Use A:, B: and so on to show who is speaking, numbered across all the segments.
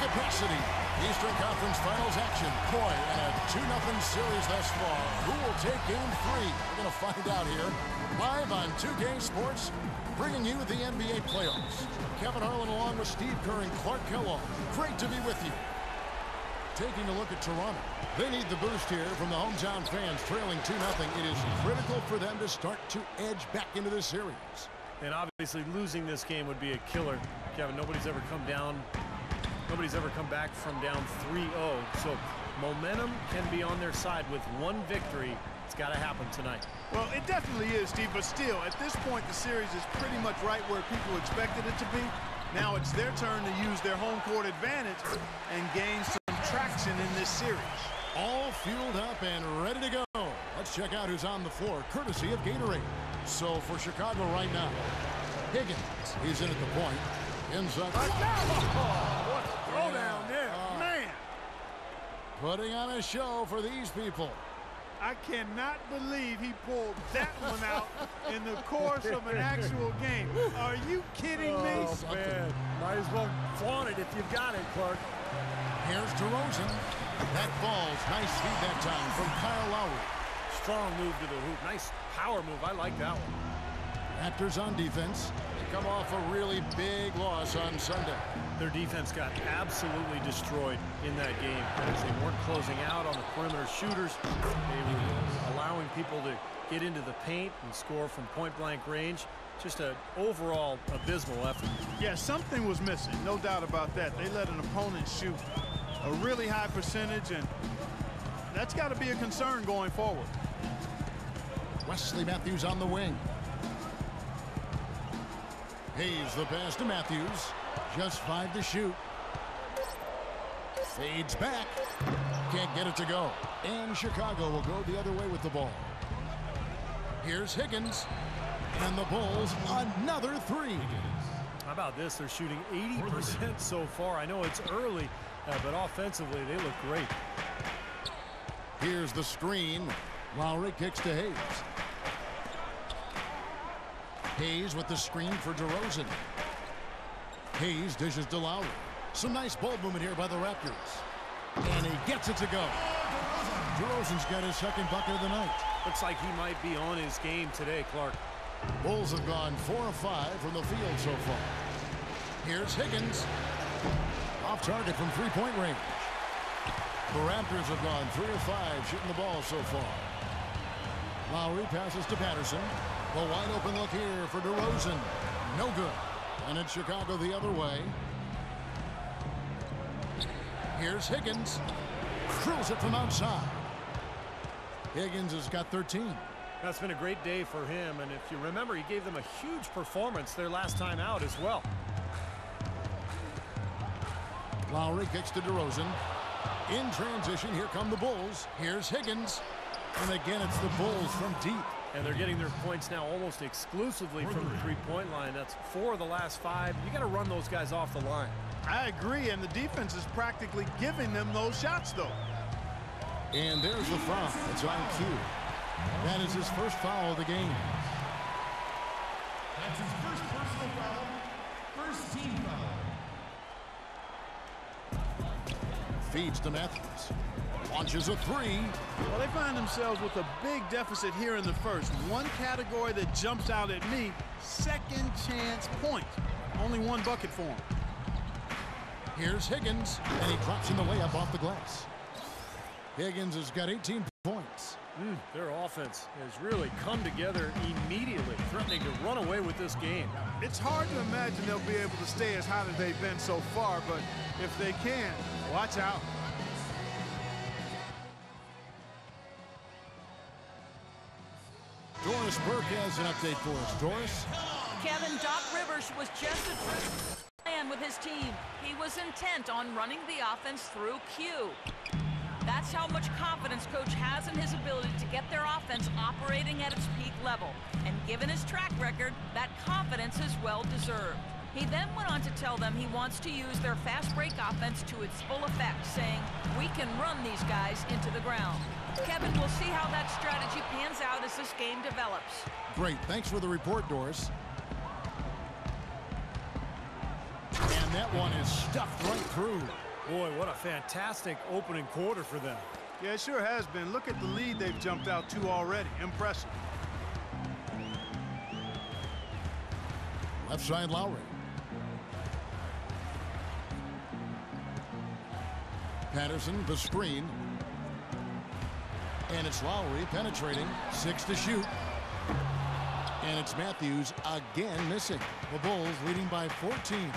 A: capacity. Eastern Conference Finals action. Boy, and a 2-0 series thus far. Who will take Game 3? We're going to find out here. Live on 2K Sports, bringing you the NBA playoffs. Kevin Harlan along with Steve Kerr and Clark Kellogg. Great to be with you. Taking a look at Toronto. They need the boost here from the hometown fans, trailing 2-0. It is critical for them to start to edge back into this series.
B: And obviously losing this game would be a killer. Kevin, nobody's ever come back from down 3-0. So momentum can be on their side with one victory. It's got to happen tonight.
C: Well, it definitely is, Steve, but still, at this point, the series is pretty much right where people expected it to be. Now it's their turn to use their home court advantage and gain some traction in this series.
A: All fueled up and ready to go. Let's check out who's on the floor, courtesy of Gatorade. So for Chicago right now, Higgins, he's in at the point. Inside.
C: What a throw down there, man.
A: Putting on a show for these people.
C: I cannot believe he pulled that one out in the course of an actual game. Are you kidding me?
B: Oh, man. Might as well flaunt it if you've got it, Clark.
A: Here's DeRozan. That falls. Nice feed that time from Kyle Lowry.
B: Strong move to the hoop. Nice power move. I like that one.
A: Raptors on defense. They come off a really big loss on Sunday.
B: Their defense got absolutely destroyed in that game as they weren't closing out on the perimeter shooters. They were allowing people to get into the paint and score from point-blank range. Just an overall abysmal effort.
C: Yeah, something was missing, no doubt about that. They let an opponent shoot a really high percentage, and that's got to be a concern going forward.
A: Wesley Matthews on the wing. Hayes the pass to Matthews. Just 5 to shoot. Fades back. Can't get it to go. And Chicago will go the other way with the ball. Here's Higgins. And the Bulls, another 3.
B: How about this? They're shooting 80% so far. I know it's early, but offensively, they look great.
A: Here's the screen. Lowry kicks to Hayes. Hayes with the screen for DeRozan. Hayes dishes to Lowry. Some nice ball movement here by the Raptors. And he gets it to go. DeRozan's got his second bucket of the night.
B: Looks like he might be on his game today, Clark.
A: Bulls have gone 4 of 5 from the field so far. Here's Higgins. Off target from three-point range. The Raptors have gone 3 of 5 shooting the ball so far. Lowry passes to Patterson. The wide open look here for DeRozan. No good. And it's Chicago the other way. Here's Higgins. Drills it from outside. Higgins has got 13.
B: That's been a great day for him, and if you remember, he gave them a huge performance their last time out as well.
A: Lowry kicks to DeRozan. In transition, here come the Bulls. Here's Higgins. And again, it's the Bulls from deep.
B: And they're getting their points now almost exclusively from the three-point line. That's 4 of the last 5. You got to run those guys off the line.
C: I agree, and the defense is practically giving them those shots, though.
A: And there's the foul. It's on cue. That is his first foul of the game.
D: That's his first personal foul, first team foul.
A: Feeds to Matthews. Launches a 3.
C: Well, they find themselves with a big deficit here in the first. One category that jumps out at me, second chance points. Only one bucket for him.
A: Here's Higgins, and he drops in the layup off the glass. Higgins has got 18 points.
B: Their offense has really come together immediately, threatening to run away with this game.
C: It's hard to imagine they'll be able to stay as hot as they've been so far, but if they can, watch out.
A: Doris Burke has an update for us. Doris?
E: Kevin, Doc Rivers was just a plan with his team. He was intent on running the offense through Q. That's how much confidence Coach has in his ability to get their offense operating at its peak level. And given his track record, that confidence is well-deserved. He then went on to tell them he wants to use their fast break offense to its full effect, saying, "We can run these guys into the ground." Kevin, we'll see how that strategy pans out as this game develops.
A: Great. Thanks for the report, Doris. And that one is stuffed right through.
B: Boy, what a fantastic opening quarter for them.
C: Yeah, it sure has been. Look at the lead they've jumped out to already. Impressive.
A: Left side, Lowry. Patterson, the screen. And it's Lowry penetrating. 6 to shoot. And it's Matthews again missing. The Bulls leading by 14.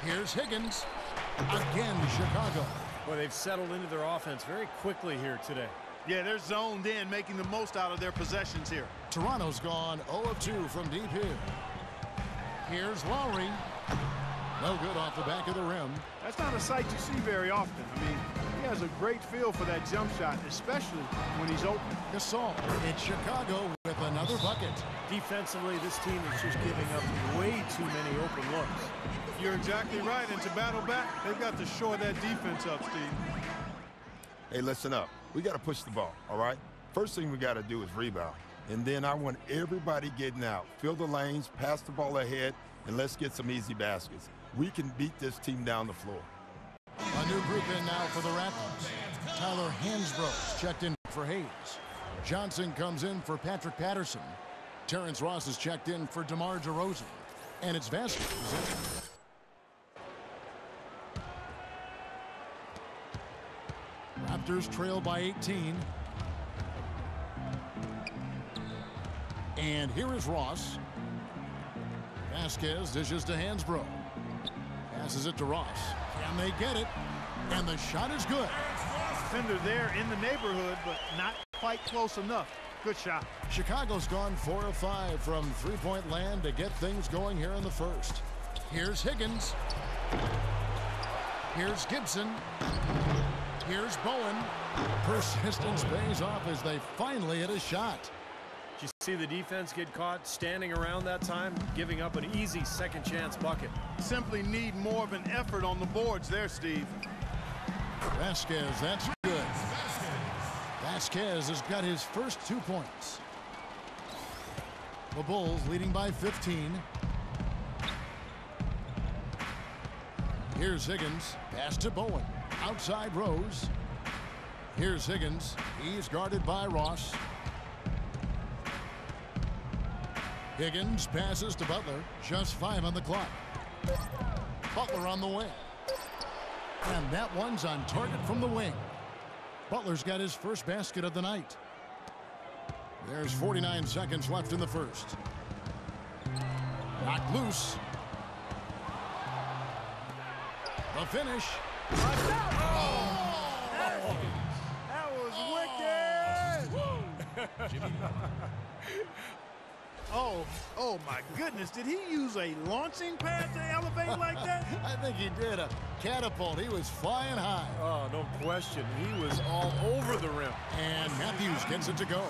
A: Here's Higgins. Again, Chicago.
B: Well, they've settled into their offense very quickly here today.
C: Yeah, they're zoned in, making the most out of their possessions here.
A: Toronto's gone 0 of 2 from deep here. Here's Lowry. No good off the back of the rim.
C: That's not a sight you see very often. I mean, he has a great feel for that jump shot, especially when he's open.
A: Gasol. It's Chicago with another bucket.
B: Defensively, this team is just giving up way too many open looks.
C: You're exactly right, and to battle back, they've got to shore that defense up, Steve.
F: Hey, listen up. We got to push the ball, all right? First thing we got to do is rebound. And then I want everybody getting out. Fill the lanes, pass the ball ahead, and let's get some easy baskets. We can beat this team down the floor.
A: A new group in now for the Raptors. Tyler Hansbrough checked in for Hayes. Johnson comes in for Patrick Patterson. Terrence Ross is checked in for DeMar DeRozan. And it's Vasquez. Raptors trail by 18. And here is Ross. Vasquez dishes to Hansbrough. Passes it to Ross. Can they get it? And the shot is good.
C: Defender there in the neighborhood, but not quite close enough. Good shot.
A: Chicago's gone 4 of 5 from three-point land to get things going here in the first. Here's Higgins. Here's Gibson. Here's Bowen. Persistence pays off as they finally hit a shot.
B: Did you see the defense get caught standing around that time, giving up an easy second chance bucket?
C: Simply need more of an effort on the boards there, Steve.
A: Vasquez, that's good. Vasquez has got his first 2 points. The Bulls leading by 15. Here's Higgins. Pass to Bowen. Outside Rose. Here's Higgins. He's guarded by Ross. Higgins passes to Butler. Just 5 on the clock. Butler on the wing. And that one's on target from the wing. Butler's got his first basket of the night. There's 49 seconds left in the first. Knocked loose. The finish.
C: That was wicked! Oh my goodness. Did he use a launching pad to elevate like that?
A: I think he did. A catapult. He was flying high.
B: Oh, no question. He was all over the rim.
A: And Matthews gets it to go.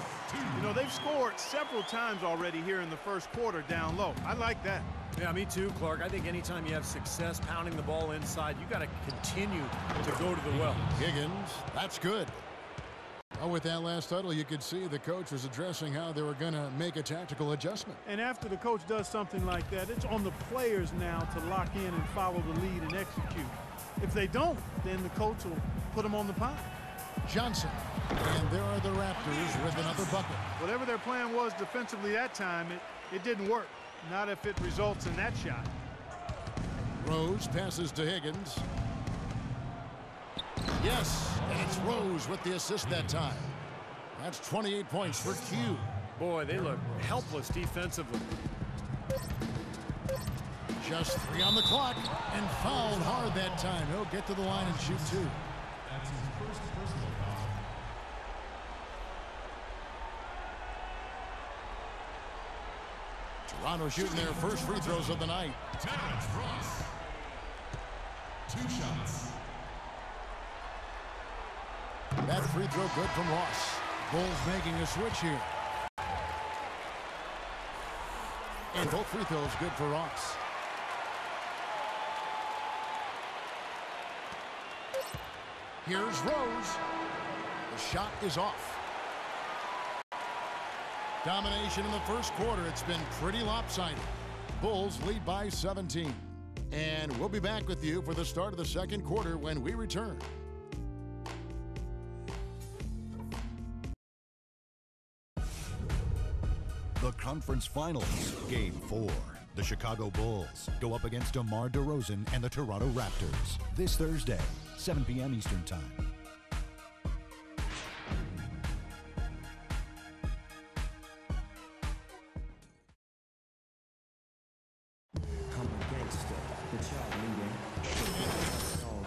C: You know, they've scored several times already here in the first quarter down low. I like that.
B: Yeah, me too, Clark. I think anytime you have success pounding the ball inside, you got to continue to go to the well.
A: Higgins, that's good. Well, with that last huddle, you could see the coach was addressing how they were going to make a tactical adjustment.
C: And after the coach does something like that, it's on the players now to lock in and follow the lead and execute. If they don't, then the coach will put them on the pile.
A: Johnson. And there are the Raptors with another bucket.
C: Whatever their plan was defensively that time, it didn't work. Not if it results in that shot.
A: Rose passes to Higgins. Yes, and it's Rose with the assist that time. That's 28 points for Q.
B: Boy, they look helpless defensively.
A: Just 3 on the clock, and fouled hard that time. He'll get to the line and shoot 2.
D: That's his first personal foul.
A: Toronto shooting their first free throws of the night.
D: Terrence Ross. 2 shots.
A: That free throw good from Ross. Bulls making a switch here. And both free throws good for Ross. Here's Rose. The shot is off. Domination in the first quarter. It's been pretty lopsided. Bulls lead by 17. And we'll be back with you for the start of the second quarter when we return.
G: The conference finals, Game 4. The Chicago Bulls go up against DeMar DeRozan and the Toronto Raptors this Thursday, 7 p.m. Eastern Time.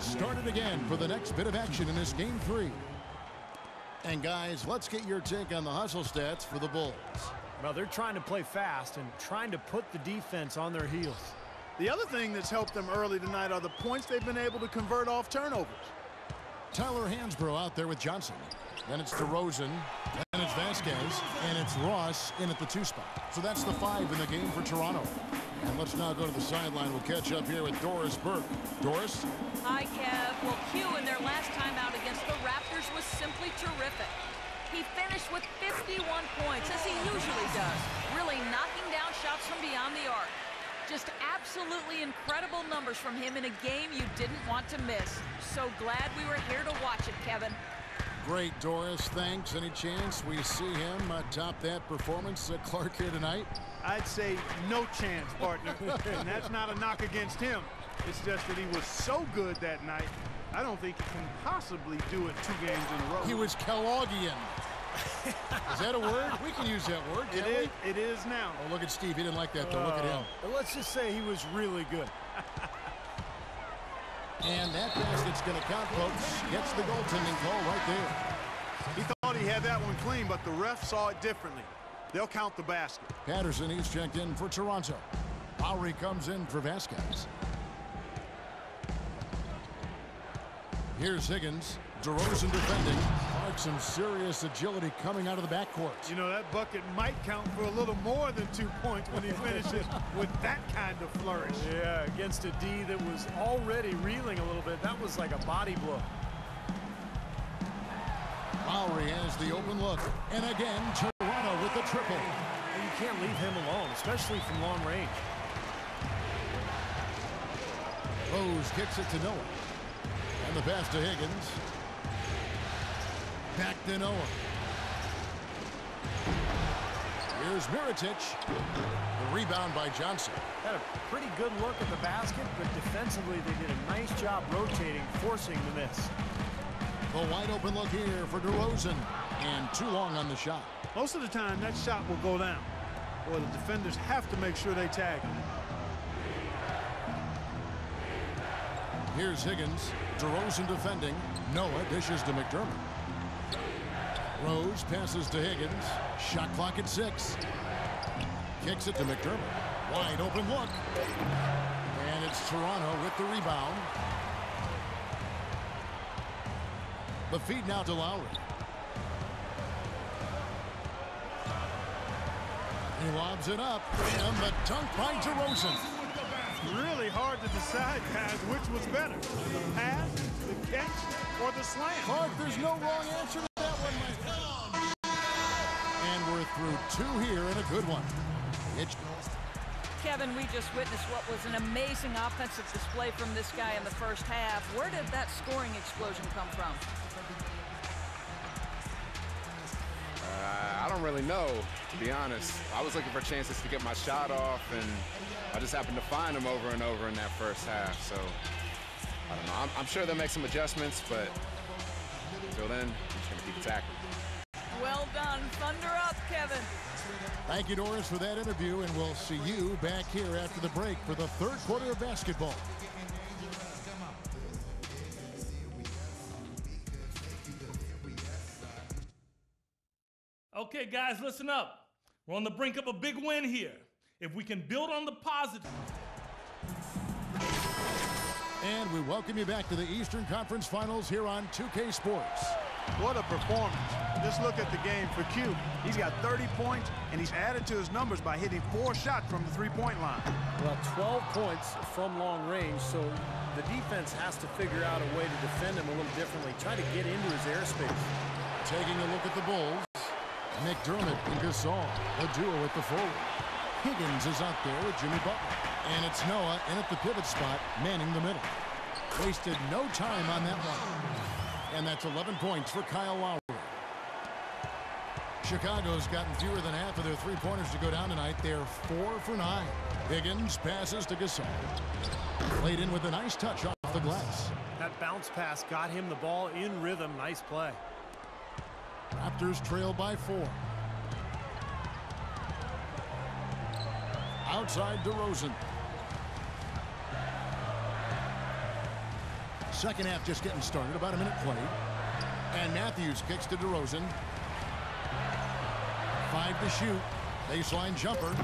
A: Started again for the next bit of action in this Game 3. And guys, let's get your take on the hustle stats for the Bulls.
B: Well, they're trying to play fast and trying to put the defense on their heels.
C: The other thing that's helped them early tonight are the points they've been able to convert off turnovers.
A: Tyler Hansbrough out there with Johnson. Then it's DeRozan. Then it's Vasquez. And it's Ross in at the 2 spot. So that's the 5 in the game for Toronto. And let's now go to the sideline. We'll catch up here with Doris Burke. Doris?
E: Hi, Kev. Well, Q in their last time out against the Raptors was simply terrific. He finished with 51 points, as he usually does, really knocking down shots from beyond the arc. Just absolutely incredible numbers from him in a game you didn't want to miss. So glad we were here to watch it, Kevin.
A: Great, Doris. Thanks. Any chance we see him top that performance at Clark here tonight?
C: I'd say no chance, partner. And that's not a knock against him. It's just that he was so good that night, I don't think he can possibly do it 2 games in a row.
A: He was Kellogg'ian. Is that a word? We can use that word, can't we?
C: It is now.
A: Oh, look at Steve. He didn't like that, though. Look at him.
B: Well, let's just say he was really good.
A: And that basket's going to count, folks. Gets the goaltending call right there.
C: He thought he had that one clean, but the ref saw it differently. They'll count the basket.
A: Patterson, he's checked in for Toronto. Lowry comes in for Vasquez. Here's Higgins. DeRozan defending. Some serious agility coming out of the backcourt.
C: You know, that bucket might count for a little more than 2 points when he finishes with that kind of flourish.
B: Yeah, against a D that was already reeling a little bit. That was like a body blow.
A: Lowry has the open look. And again, Toronto with the triple.
B: You can't leave him alone, especially from long range.
A: Rose kicks it to Noah. And the pass to Higgins. Back to Noah. Here's Mirotic. The rebound by Johnson.
B: Had a pretty good look at the basket, but defensively they did a nice job rotating, forcing the miss.
A: The wide open look here for DeRozan. And too long on the shot.
C: Most of the time, that shot will go down. Or the defenders have to make sure they tag him.
A: Here's Higgins. DeRozan defending. Noah dishes to McDermott. Rose passes to Higgins. Shot clock at 6. Kicks it to McDermott. Wide open look. And it's Toronto with the rebound. The feed now to Lowry. He lobs it up. And the dunk by DeRozan.
C: Really hard to decide, guys, which was better. The pass, the catch, or the slam.
A: Clark, there's no wrong answer to that one, my friend. And we're through 2 here and a good one.
E: Kevin, we just witnessed what was an amazing offensive display from this guy in the first half. Where did that scoring explosion come from?
H: I don't really know, to be honest. I was looking for chances to get my shot off, and I just happened to find them over and over in that first half. So, I don't know. I'm sure they'll make some adjustments, but until then, I'm just going to keep attacking.
E: Well done. Thunder up, Kevin.
A: Thank you, Doris, for that interview, and we'll see you back here after the break for the third quarter of basketball.
I: Okay, guys, listen up. We're on the brink of a big win here. If we can build on the positive.
A: And we welcome you back to the Eastern Conference Finals here on 2K Sports.
C: What a performance. Just look at the game for Q. He's got 30 points, and he's added to his numbers by hitting 4 shots from the three-point line.
B: Well, 12 points from long range, so the defense has to figure out a way to defend him a little differently, try to get into his airspace.
A: Taking a look at the Bulls, McDermott and Gasol, the duo at the forward. Higgins is out there with Jimmy Butler. And it's Noah in at the pivot spot, manning the middle. Wasted no time on that one. And that's 11 points for Kyle Lowry. Chicago's gotten fewer than half of their three-pointers to go down tonight. They're 4 for 9. Higgins passes to Gasol. Played in with a nice touch off the glass.
B: That bounce pass got him the ball in rhythm. Nice play.
A: Raptors trail by 4. Outside DeRozan. Second half just getting started. About a minute played. And Matthews kicks to DeRozan. 5 to shoot. Baseline jumper.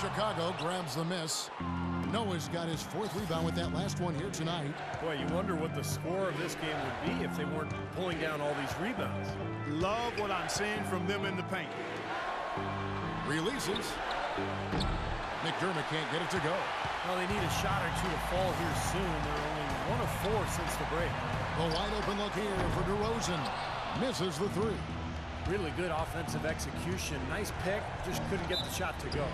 A: Chicago grabs the miss. Noah's got his 4th rebound with that last one here tonight.
B: Boy, you wonder what the score of this game would be if they weren't pulling down all these rebounds.
C: Love what I'm seeing from them in the paint.
A: Releases. McDermott can't get it to go.
B: Well, they need a shot or two to fall here soon. They're only 1 of 4 since the break.
A: The wide open look here for DeRozan. Misses the 3.
B: Really good offensive execution. Nice pick. Just couldn't get the shot to go.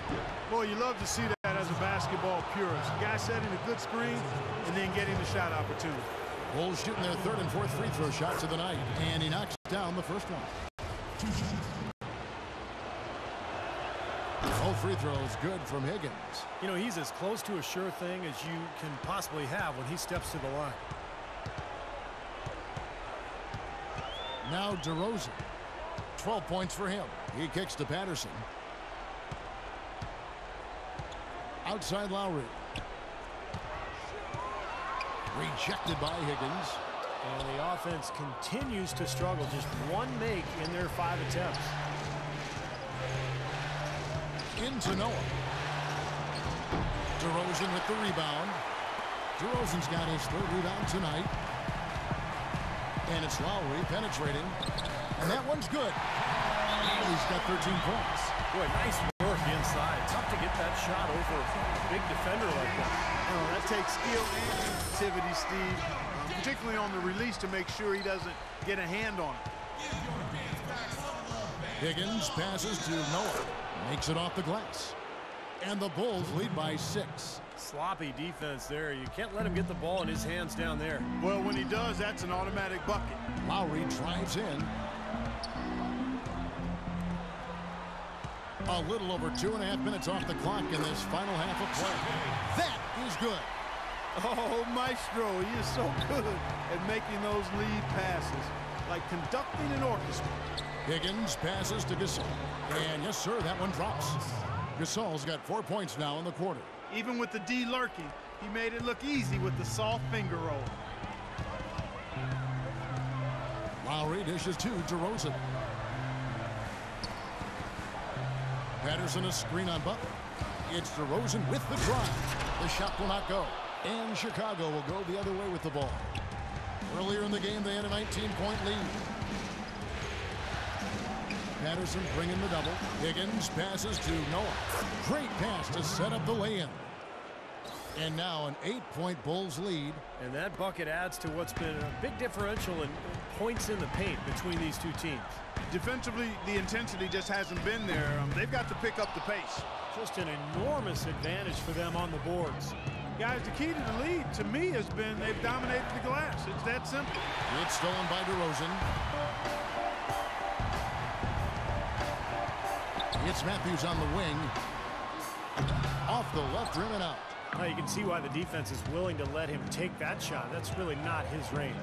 C: Boy, you love to see that as a basketball purist. Guy setting a good screen and then getting the shot opportunity.
A: Bulls shooting their 3rd and 4th free throw shots of the night. And he knocks down the first one. Both free throws good from Higgins.
B: You know, he's as close to a sure thing as you can possibly have when he steps to the line.
A: Now DeRozan. 12 points for him. He kicks to Patterson. Outside Lowry. Rejected by Higgins.
B: And the offense continues to struggle. Just 1 make in their 5 attempts.
A: Into Noah. DeRozan with the rebound. DeRozan's got his 3rd rebound tonight. And it's Lowry penetrating. And that one's good. He's got 13 points.
B: Boy, nice work inside. Tough to get that shot over a big defender like that.
C: Oh, that takes skill and activity, Steve, particularly on the release to make sure he doesn't get a hand on it.
A: Higgins passes to Noah. Makes it off the glass. And the Bulls lead by 6.
B: Sloppy defense there. You can't let him get the ball in his hands down there.
C: Well, when he does, that's an automatic bucket.
A: Lowry drives in. A little over 2.5 minutes off the clock in this final half of play. That is good.
C: Oh, Maestro, he is so good at making those lead passes, like conducting an orchestra.
A: Higgins passes to Gasol. And yes, sir, that one drops. Gasol's got 4 points now in the quarter.
C: Even with the D lurking, he made it look easy with the soft finger roll.
A: Lowry dishes to DeRozan. Patterson a screen on Butler. It's DeRozan with the drive. The shot will not go. And Chicago will go the other way with the ball. Earlier in the game, they had a 19-point lead. Patterson bringing the double. Higgins passes to Noah. Great pass to set up the lay-in. And now an 8-point Bulls lead.
B: And that bucket adds to what's been a big differential in points in the paint between these two teams.
C: Defensively, the intensity just hasn't been there. They've got to pick up the pace.
B: Just an enormous advantage for them on the boards.
C: Guys, the key to the lead, to me, has been they've dominated the glass. It's that simple.
A: It's stolen by DeRozan. It's Matthews on the wing. Off the left rim and out.
B: Now you can see why the defense is willing to let him take that shot. That's really not his range.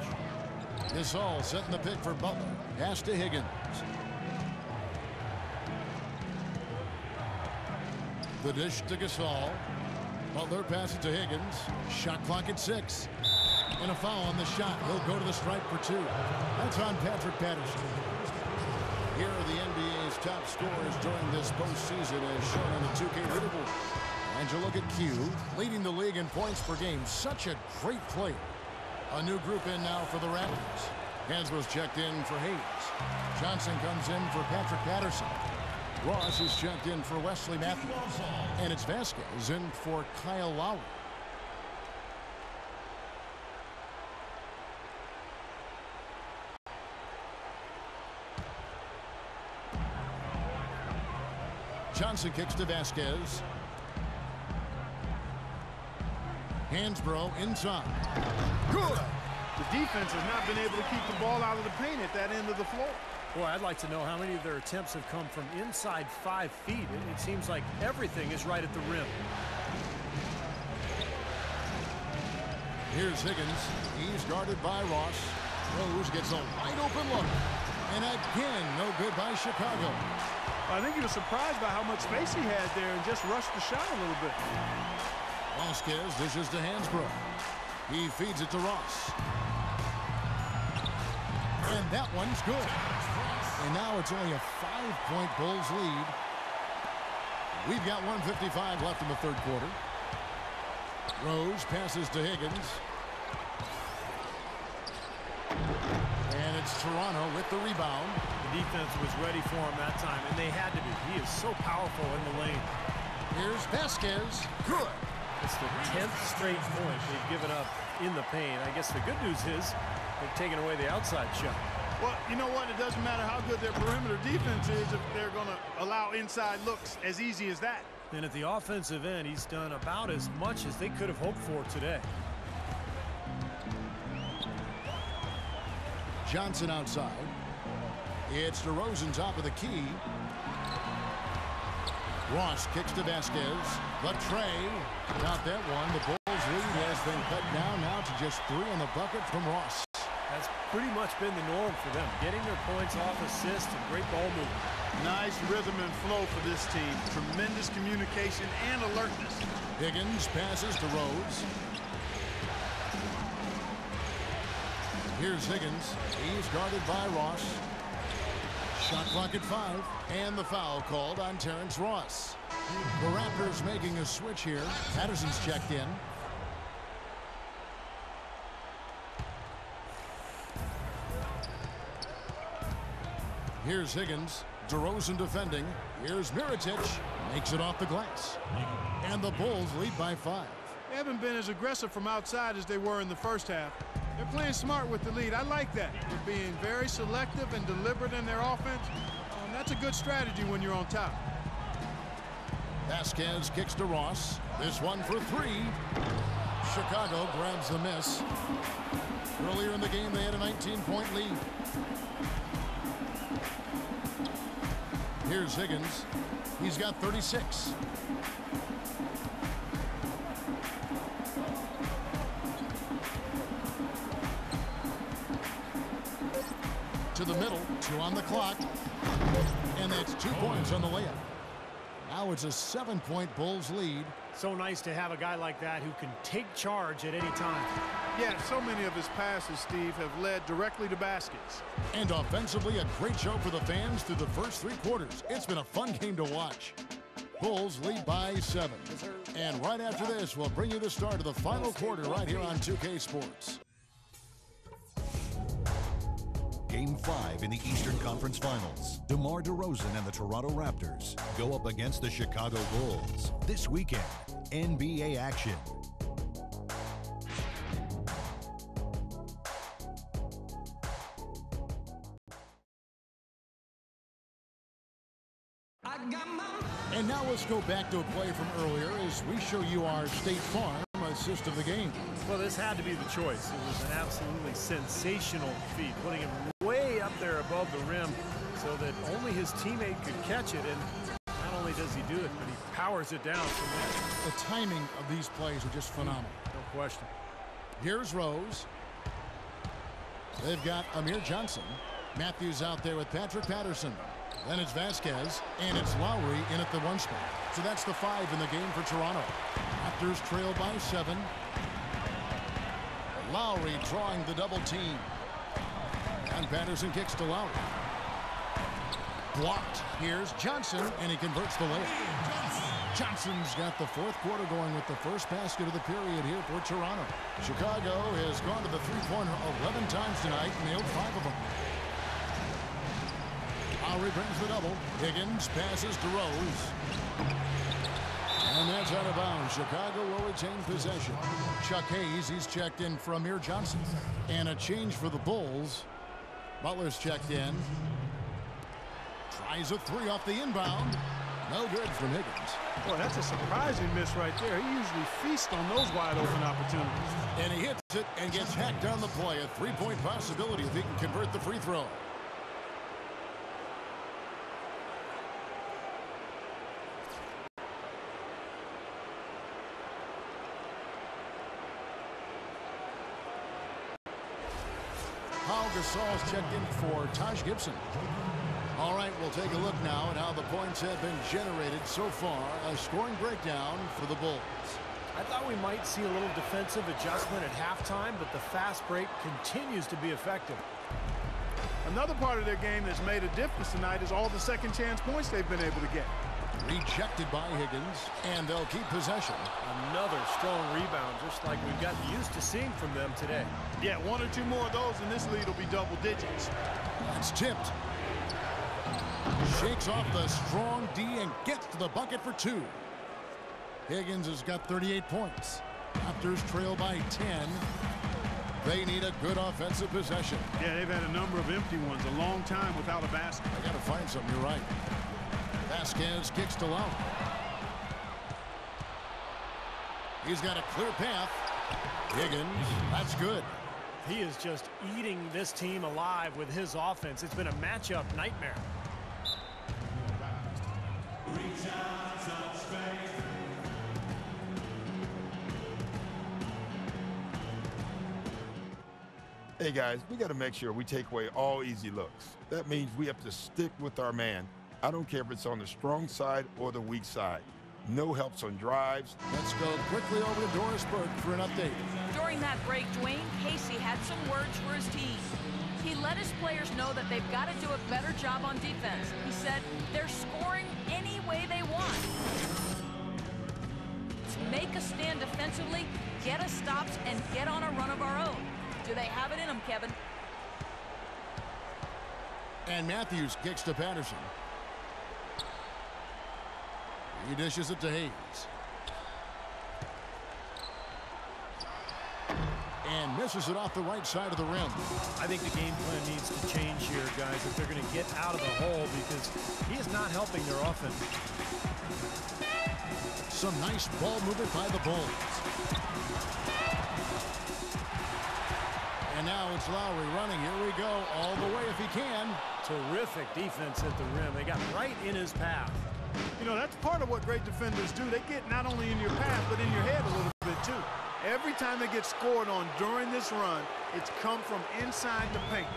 A: Gasol setting the pick for Butler. Pass to Higgins. The dish to Gasol. Butler passes to Higgins. Shot clock at 6. And a foul on the shot. He'll go to the stripe for 2. That's on Patrick Patterson. Here are the NBA's top scorers during this postseason as shown on the 2K leaderboard. And you look at Q, leading the league in points per game. Such a great player. A new group in now for the Raptors. Hansbrough's checked in for Hayes. Johnson comes in for Patrick Patterson. Ross is checked in for Wesley Matthews. And it's Vasquez in for Kyle Lowry. Johnson kicks to Vasquez. Hansbrough inside. Good.
C: The defense has not been able to keep the ball out of the paint at that end of the floor.
B: Boy, I'd like to know how many of their attempts have come from inside 5 feet. It seems like everything is right at the rim.
A: Here's Higgins. He's guarded by Ross. Rose gets a wide open look. And again, no good by Chicago.
C: I think he was surprised by how much space he had there and just rushed the shot a little bit.
A: Vasquez dishes to Hansbrough. He feeds it to Ross. And that one's good. And now it's only a 5-point Bulls lead. We've got 1:55 left in the third quarter. Rose passes to Higgins. And it's Toronto with the rebound.
B: The defense was ready for him that time, and they had to be. He is so powerful in the lane.
A: Here's Vasquez. Good.
B: It's the 10th straight point they've given up in the paint. I guess the good news is they've taken away the outside shot.
C: Well, you know what? It doesn't matter how good their perimeter defense is if they're going to allow inside looks as easy as that.
B: And at the offensive end, he's done about as much as they could have hoped for today.
A: Johnson outside. It's DeRozan top of the key. Ross kicks to Vasquez. The tray. Got that one. The Bulls lead has been cut down now to just 3 on the bucket from Ross.
B: That's pretty much been the norm for them. Getting their points off assists and great ball movement.
C: Nice rhythm and flow for this team. Tremendous communication and alertness.
A: Higgins passes to Rose. Here's Higgins. He's guarded by Ross. Shot clock at 5. And the foul called on Terrence Ross. The Raptors making a switch here. Patterson's checked in. Here's Higgins. DeRozan defending. Here's Mirotic. Makes it off the glass. And the Bulls lead by 5.
C: They haven't been as aggressive from outside as they were in the first half. They're playing smart with the lead. I like that. They're being very selective and deliberate in their offense. That's a good strategy when you're on top.
A: Vasquez kicks to Ross. This one for 3. Chicago grabs the miss. Earlier in the game, they had a 19-point lead. Here's Higgins. He's got 36. To the middle, 2 on the clock. And that's 2 points on the layup. Now it's a 7-point Bulls lead.
B: So nice to have a guy like that who can take charge at any time.
C: Yeah, so many of his passes, Steve, have led directly to baskets.
A: And offensively, a great show for the fans through the first 3 quarters. It's been a fun game to watch. Bulls lead by 7. And right after this, we'll bring you the start of the final quarter right here on 2K Sports.
G: Game 5 in the Eastern Conference Finals. DeMar DeRozan and the Toronto Raptors go up against the Chicago Bulls. This weekend, NBA action.
A: And now let's go back to a play from earlier as we show you our State Farm assist of the game.
B: Well, this had to be the choice. It was an absolutely sensational feat, putting him way up there above the rim so that only his teammate could catch it. And not only does he do it, but he powers it down from there.
A: The timing of these plays are just phenomenal.
B: No question.
A: Here's Rose. They've got Amir Johnson. Matthews out there with Patrick Patterson. Then it's Vasquez, and it's Lowry in at the 1 spot. So that's the 5 in the game for Toronto. Raptors trail by 7. Lowry drawing the double team. And Patterson kicks to Lowry. Blocked. Here's Johnson, and he converts the layup. Johnson's got the 4th quarter going with the first basket of the period here for Toronto. Chicago has gone to the three-pointer 11 times tonight, nailed 5 of them. Lowry brings the double. Higgins passes to Rose. And that's out of bounds. Chicago will retain possession. Chuck Hayes, he's checked in for Amir Johnson. And a change for the Bulls. Butler's checked in. Tries a 3 off the inbound. No good from Higgins.
C: Boy, that's a surprising miss right there. He usually feasts on those wide open opportunities.
A: And he hits it and gets hacked down the play. A three-point possibility if he can convert the free throw. Pau Gasol's checked in for Taj Gibson. All right, we'll take a look now at how the points have been generated so far. A scoring breakdown for the Bulls.
B: I thought we might see a little defensive adjustment at halftime, but the fast break continues to be effective.
C: Another part of their game that's made a difference tonight is all the second chance points they've been able to get.
A: Rejected by Higgins, and they'll keep possession.
B: Another strong rebound, just like we've gotten used to seeing from them today.
C: Yeah, one or two more of those, and this lead will be double digits.
A: That's tipped. Shakes off the strong D and gets to the bucket for two. Higgins has got 38 points. Raptors trail by 10. They need a good offensive possession.
C: Yeah, they've had a number of empty ones, a long time without a basket.
A: I got to find something, you're right. Vasquez kicks to Lowry. He's got a clear path. Higgins, that's good.
B: He is just eating this team alive with his offense. It's been a matchup nightmare.
F: Hey guys, we got to make sure we take away all easy looks. That means we have to stick with our man. I don't care if it's on the strong side or the weak side. No helps on drives.
A: Let's go quickly over to Doris Burke for an update.
E: During that break, Dwayne Casey had some words for his team. He let his players know that they've got to do a better job on defense. He said they're scoring any way they want. Make a stand defensively, get us stops, and get on a run of our own. Do they have it in them, Kevin?
A: And Matthews kicks to Patterson. He dishes it to Hayes. And misses it off the right side of the rim.
B: I think the game plan needs to change here, guys, if they're going to get out of the hole, because he is not helping their offense.
A: Some nice ball movement by the Bulls. And now it's Lowry running. Here we go. All the way if he can.
B: Terrific defense at the rim. They got right in his path.
C: You know, that's part of what great defenders do. They get not only in your path, but in your head a little bit, too. Every time they get scored on during this run, it's come from inside the paint.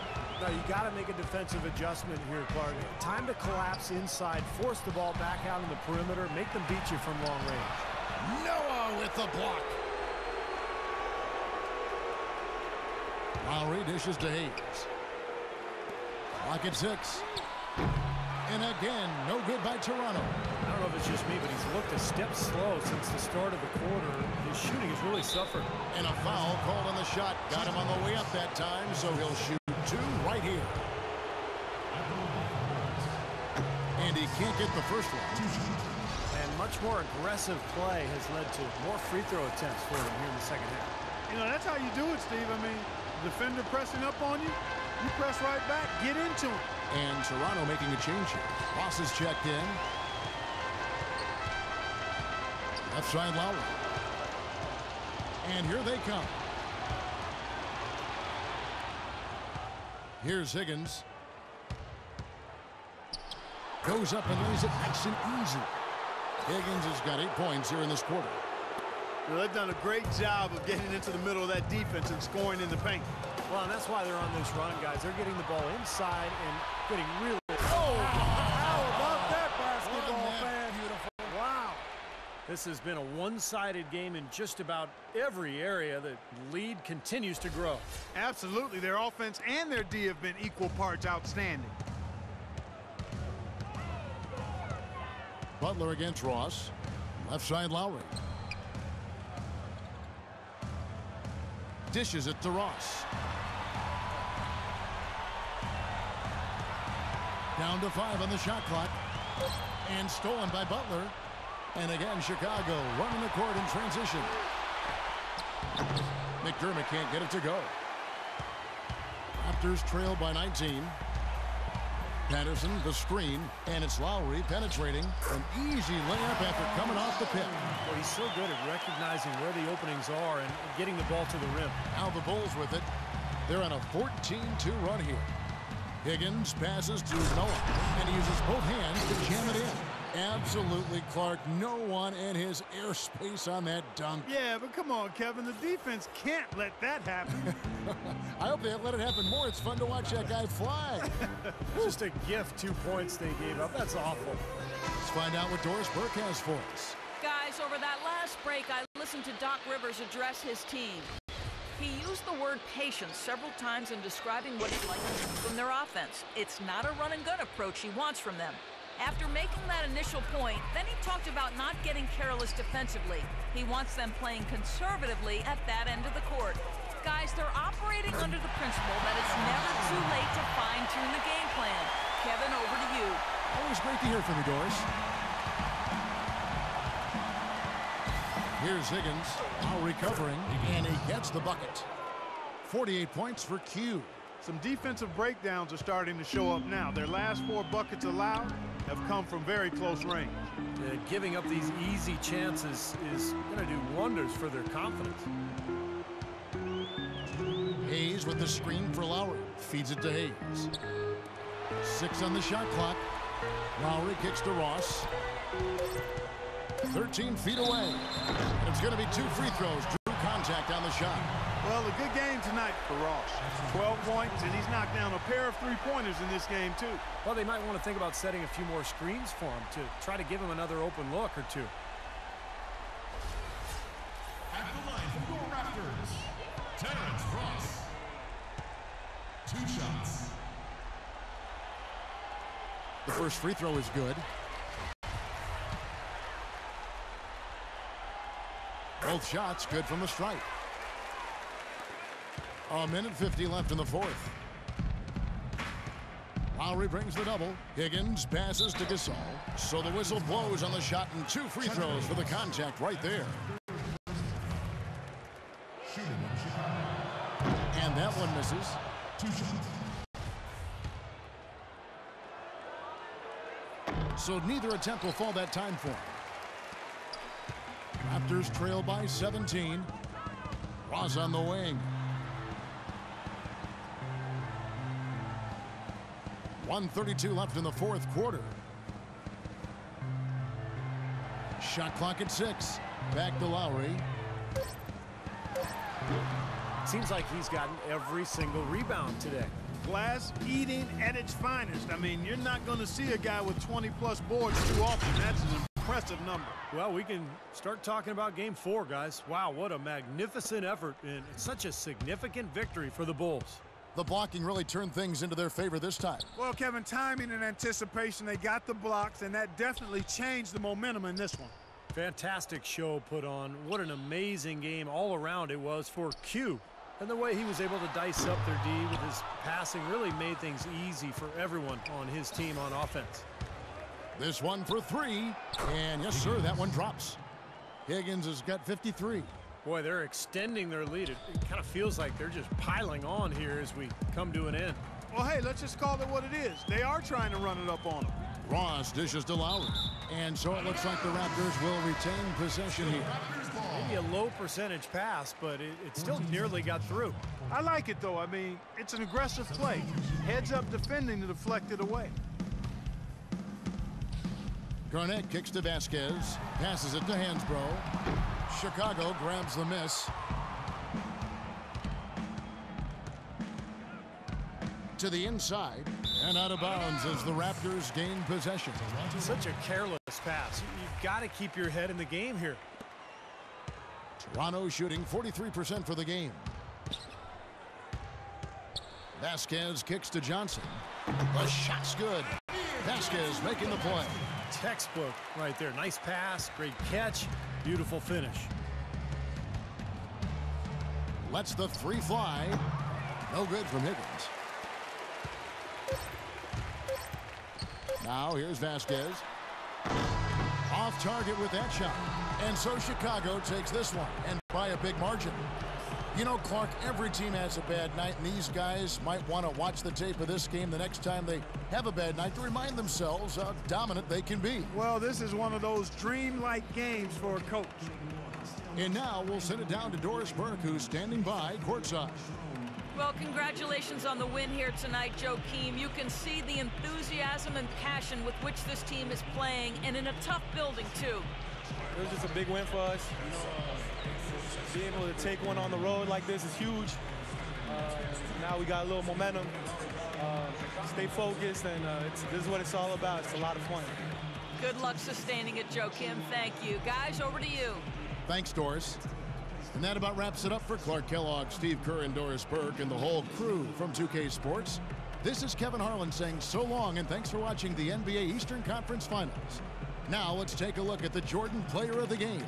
B: Now, you got to make a defensive adjustment here, Clark. Time to collapse inside, force the ball back out in the perimeter, make them beat you from long range.
A: Noah with the block. Lowry dishes to Hayes. Clock at 6. And again, no good by Toronto.
B: I don't know if it's just me, but he's looked a step slow since the start of the quarter. His shooting has really suffered.
A: And a foul called on the shot. Got him on the way up that time, so he'll shoot 2 right here. And he can't get the first one.
B: And much more aggressive play has led to more free throw attempts for him here in the second half.
C: You know, that's how you do it, Steve. I mean, defender pressing up on you, you press right back, get into it.
A: And Toronto making a change here. Ross is checked in. Left side Lowry. And here they come. Here's Higgins. Goes up and lays it nice and easy. Higgins has got 8 points here in this quarter.
C: Well, they've done a great job of getting into the middle of that defense and scoring in the paint.
B: Well, and that's why they're on this run, guys. They're getting the ball inside and getting really...
C: Oh, how about that basketball, fan?
B: Beautiful. Wow. This has been a one-sided game in just about every area. The lead continues to grow.
C: Absolutely. Their offense and their D have been equal parts outstanding.
A: Butler against Ross. Left side Lowry. Dishes it to Ross. Down to 5 on the shot clock. And stolen by Butler. And again, Chicago running the court in transition. McDermott can't get it to go. Raptors trail by 19. Patterson, the screen, and it's Lowry penetrating. An easy layup after coming off the pick.
B: Well, he's so good at recognizing where the openings are and getting the ball to the rim.
A: Now the Bulls with it. They're on a 14-2 run here. Higgins passes to Noah, and he uses both hands to jam it in. Absolutely, Clark. No one in his airspace on that dunk.
C: Yeah, but come on, Kevin. The defense can't let that happen.
A: I hope they let it happen more. It's fun to watch that guy fly.
B: Just a gift, 2 points they gave up. That's awful.
A: Let's find out what Doris Burke has for us.
E: Guys, over that last break, I listened to Doc Rivers address his team. He used the word patience several times in describing what he'd like to see from their offense. It's not a run-and-gun approach he wants from them. After making that initial point, then he talked about not getting careless defensively. He wants them playing conservatively at that end of the court. Guys, they're operating under the principle that it's never too late to fine-tune the game plan. Kevin, over to you.
A: Always great to hear from you, Doris. Here's Higgins, now recovering, and he gets the bucket. 48 points for Q.
C: Some defensive breakdowns are starting to show up now. Their last 4 buckets allowed have come from very close range.
B: Giving up these easy chances is going to do wonders for their confidence.
A: Hayes with the screen for Lowry. Feeds it to Hayes. 6 on the shot clock. Lowry kicks to Ross. 13 feet away. And it's going to be 2 free throws. Drew contact on the shot.
C: Well, a good game tonight for Ross. 12 points, and he's knocked down a pair of 3-pointers in this game, too.
B: Well, they might want to think about setting a few more screens for him to try to give him another open look or 2.
D: At the line for your Raptors, Terrence Ross. 2 shots.
A: The first free throw is good. Both shots good from the stripe. A minute 50 left in the 4th. Lowry brings the double. Higgins passes to Gasol. So the whistle blows on the shot and 2 free throws for the contact right there. And that one misses.
D: 2 shots.
A: So neither attempt will fall that time for him. Raptors trail by 17. Ross on the wing. 1:32 left in the 4th quarter. Shot clock at 6. Back to Lowry.
B: Seems like he's gotten every single rebound today.
C: Glass eating at its finest. I mean, you're not going to see a guy with 20-plus boards too often. That's an impressive number.
B: Well, we can start talking about Game 4, guys. Wow, what a magnificent effort, and it's such a significant victory for the Bulls.
A: The blocking really turned things into their favor this time.
C: Well, Kevin, timing and anticipation, they got the blocks, and that definitely changed the momentum in this one.
B: Fantastic show put on. What an amazing game all around it was for Q. And the way he was able to dice up their D with his passing really made things easy for everyone on his team on offense.
A: This one for 3. And yes, sir, that one drops. Higgins has got 53.
B: Boy, they're extending their lead. It kind of feels like they're just piling on here as we come to an end.
C: Well, hey, let's just call it what it is. They are trying to run it up on them.
A: Ross dishes to Lowry. And so it looks like the Raptors will retain possession here.
B: Maybe a low percentage pass, but it still nearly got through.
C: I like it, though. I mean, it's an aggressive play. Heads up defending to deflect it away.
A: Garnett kicks to Vasquez. Passes it to Hansbrough. Chicago grabs the miss. To the inside and out of bounds as the Raptors gain possession.
B: Such a careless pass. You've got to keep your head in the game here.
A: Toronto shooting 43% for the game. Vasquez kicks to Johnson. The shot's good. Vasquez making the play.
B: Textbook right there. Nice pass, great catch, beautiful finish.
A: Lets the 3 fly. No good from Higgins. Now here's Vasquez. Off target with that shot. And so Chicago takes this one, and by a big margin. You know, Clark, every team has a bad night, and these guys might want to watch the tape of this game the next time they have a bad night to remind themselves how dominant they can be.
C: Well, this is one of those dreamlike games for a coach.
A: And now we'll send it down to Doris Burke, who's standing by courtside.
E: Well, congratulations on the win here tonight, Joakim. You can see the enthusiasm and passion with which this team is playing, and in a tough building, too.
J: It was just a big win for us. You know, being able to take one on the road like this is huge. Now we got a little momentum. Stay focused, and this is what it's all about. It's a lot of fun.
E: Good luck sustaining it, Joakim. Thank you. Guys, over to you.
A: Thanks, Doris. And that about wraps it up for Clark Kellogg, Steve Kerr, and Doris Burke, and the whole crew from 2K Sports. This is Kevin Harlan saying so long, and thanks for watching the NBA Eastern Conference Finals. Now let's take a look at the Jordan Player of the Game.